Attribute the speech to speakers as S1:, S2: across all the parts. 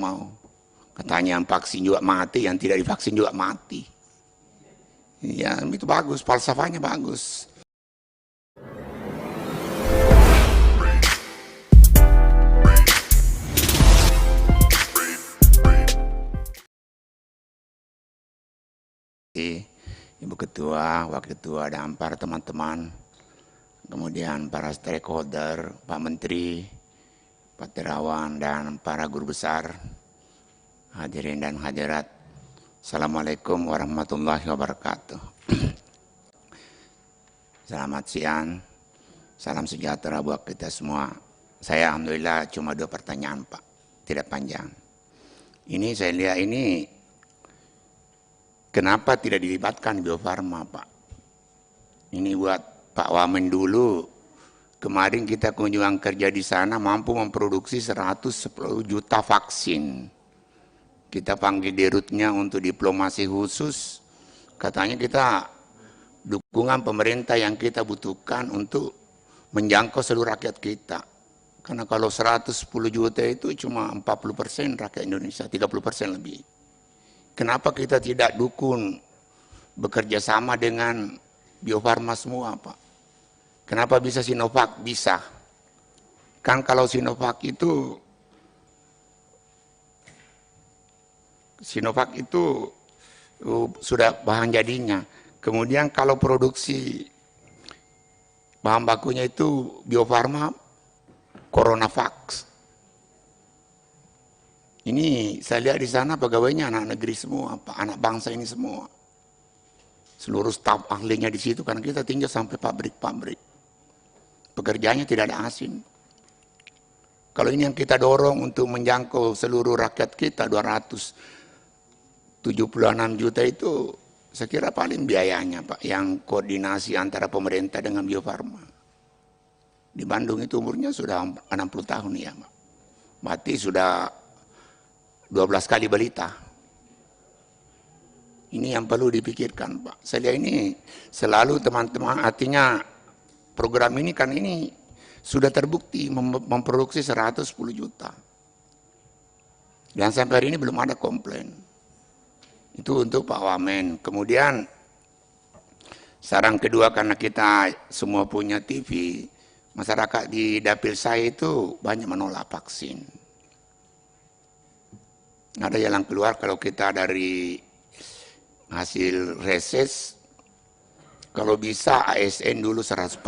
S1: mau. Katanya yang vaksin juga mati, yang tidak divaksin juga mati. Ya, itu bagus, falsafahnya bagus. Ibu Ketua, Wakil Ketua, dan para teman-teman, kemudian para stakeholder, Pak Menteri, Pak Terawan, dan para guru besar, hadirin dan hadirat, Assalamualaikum warahmatullahi wabarakatuh. Selamat siang, salam sejahtera buat kita semua. Saya alhamdulillah cuma 2 pertanyaan Pak, tidak panjang. Ini saya lihat ini, kenapa tidak dilibatkan Bio Farma Pak? Ini buat Pak Wamen dulu, kemarin kita kunjungan kerja di sana mampu memproduksi 110 juta vaksin. Kita panggil dirutnya untuk diplomasi khusus, katanya kita dukungan pemerintah yang kita butuhkan untuk menjangkau seluruh rakyat kita. Karena kalau 110 juta itu cuma 40% rakyat Indonesia, 30% lebih. Kenapa kita tidak dukung bekerja sama dengan Bio Farma semua Pak? Kenapa bisa Sinovac? Bisa. Kan kalau Sinovac itu sudah bahan jadinya. Kemudian kalau produksi bahan bakunya itu Bio Farma, CoronaVax. Ini saya lihat di sana pegawainya anak negeri semua, Pak, anak bangsa ini semua. Seluruh staf ahlinya di situ, karena kita tinggal sampai pabrik-pabrik. Pekerjaannya tidak ada asing. Kalau ini yang kita dorong untuk menjangkau seluruh rakyat kita, 276 juta itu, saya kira paling biayanya Pak, yang koordinasi antara pemerintah dengan Bio Farma. Di Bandung itu umurnya sudah 60 tahun ya Pak. Berarti sudah 12 kali balita. Ini yang perlu dipikirkan Pak. Saya lihat ini selalu teman-teman, artinya program ini kan ini sudah terbukti memproduksi 110 juta. Dan sampai hari ini belum ada komplain. Itu untuk Pak Wamen. Kemudian saran kedua, karena kita semua punya TV, masyarakat di dapil saya itu banyak menolak vaksin. Ada jalan keluar kalau kita dari hasil reses, kalau bisa ASN dulu 100%.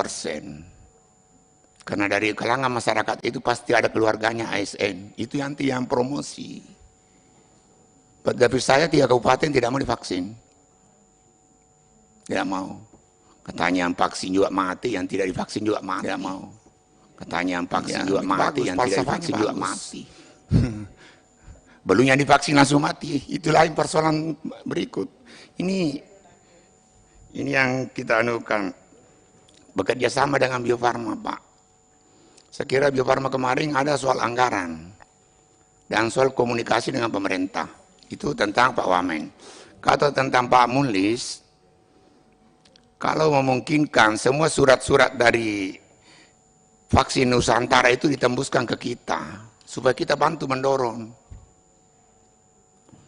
S1: Karena dari kalangan masyarakat itu pasti ada keluarganya ASN. Itu yang promosi. Tapi saya 3 kabupaten tidak mau divaksin. Tidak mau. Katanya yang vaksin juga mati, yang tidak divaksin juga mati. Tidak mau. Katanya yang vaksin juga mati, yang tidak divaksin juga mati. Belum yang divaksin langsung mati. Itu lain persoalan berikut. Ini yang kita anukan. Bekerja sama dengan Bio Farma Pak. Saya kira Bio Farma kemarin ada soal anggaran. Dan soal komunikasi dengan pemerintah. Itu tentang Pak Wamen. Kalau tentang Pak Mulis, kalau memungkinkan semua surat-surat dari vaksin Nusantara itu ditembuskan ke kita. Supaya kita bantu mendorong.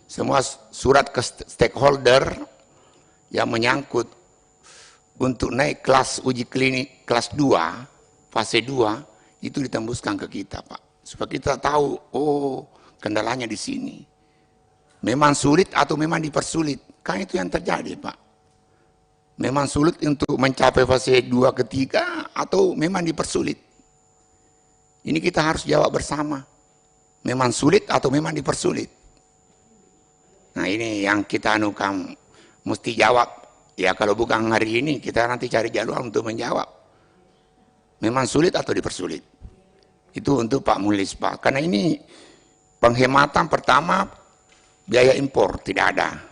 S1: Semua surat ke stakeholder yang menyangkut untuk naik kelas uji klinik kelas 2, fase 2, itu ditembuskan ke kita Pak. Supaya kita tahu, oh kendalanya di sini. Memang sulit atau memang dipersulit. Kan itu yang terjadi Pak. Memang sulit untuk mencapai fase 2 ketiga atau memang dipersulit. Ini kita harus jawab bersama. Memang sulit atau memang dipersulit. Nah ini yang kita anukan mesti jawab. Ya kalau bukan hari ini kita nanti cari jadwal untuk menjawab. Memang sulit atau dipersulit. Itu untuk Pak Mulis Pak. Karena ini penghematan pertama biaya impor tidak ada.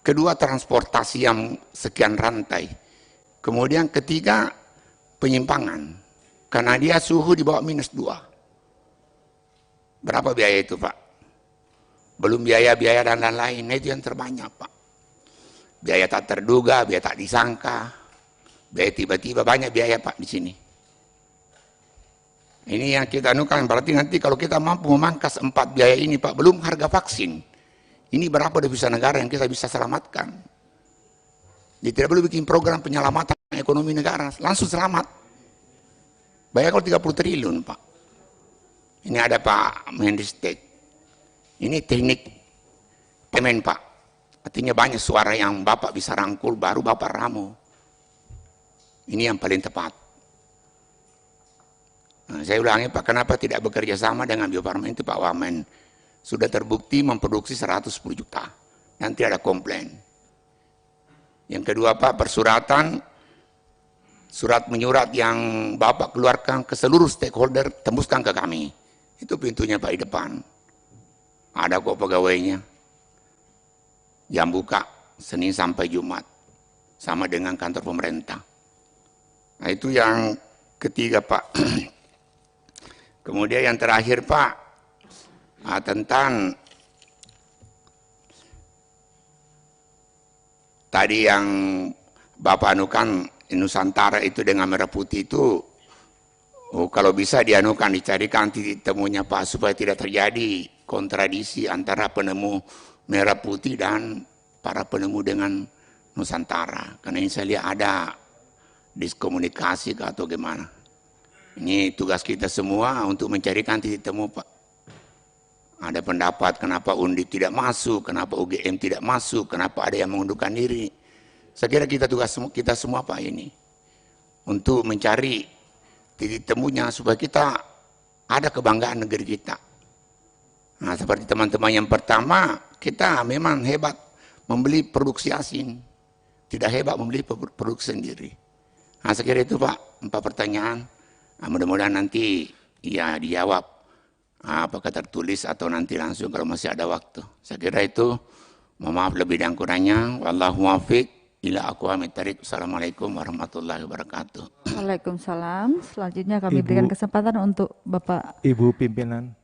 S1: Kedua transportasi yang sekian rantai. Kemudian ketiga penyimpangan. Karena dia suhu di bawah -2. Berapa biaya itu Pak? Belum biaya-biaya dan lain-lain, itu yang terbanyak Pak. Biaya tak terduga, biaya tak disangka, biaya tiba-tiba, banyak biaya Pak di sini. Ini yang kita anukan, berarti nanti kalau kita mampu memangkas 4 biaya ini Pak, belum harga vaksin. Ini berapa devisa negara yang kita bisa selamatkan. Jadi tidak perlu bikin program penyelamatan ekonomi negara, langsung selamat. Bayar kalau 30 triliun Pak. Ini ada Pak Mendistek. Ini teknik Kemen Pak. Artinya banyak suara yang Bapak bisa rangkul, baru Bapak ramu. Ini yang paling tepat. Nah, saya ulangi Pak, kenapa tidak bekerja sama dengan Bio Farma itu Pak Wamen? Sudah terbukti memproduksi 110 juta. Nanti ada komplain. Yang kedua Pak, persuratan, surat menyurat yang Bapak keluarkan ke seluruh stakeholder, tembuskan ke kami. Itu pintunya Pak di depan. Ada kok pegawainya. Jam buka Senin sampai Jumat. Sama dengan kantor pemerintah. Nah itu yang ketiga Pak. Kemudian yang terakhir Pak, tentang tadi yang Bapak anukan Nusantara itu dengan merah putih itu, kalau bisa dianukan, dicarikan titik temunya Pak, supaya tidak terjadi kontradiksi antara penemu merah putih dan para penemu dengan Nusantara. Karena ini saya lihat ada diskomunikasi atau gimana. Ini tugas kita semua untuk mencarikan titik temu Pak. Ada pendapat kenapa Undip tidak masuk, kenapa UGM tidak masuk, kenapa ada yang mengundurkan diri. Saya kira tugas kita semua Pak ini. Untuk mencari titik temunya supaya kita ada kebanggaan negeri kita. Nah seperti teman-teman yang pertama, kita memang hebat membeli produksi asing. Tidak hebat membeli produksi sendiri. Nah saya kira itu Pak, 4 pertanyaan. Nah, mudah-mudahan nanti ya dijawab apakah tertulis atau nanti langsung kalau masih ada waktu. Saya kira itu, mohon maaf lebih dan kurangnya. Wallahu muwaffiq ila aqwamit thariq. Assalamualaikum warahmatullahi wabarakatuh.
S2: Waalaikumsalam. Selanjutnya kami berikan kesempatan untuk Bapak
S3: Ibu Pimpinan.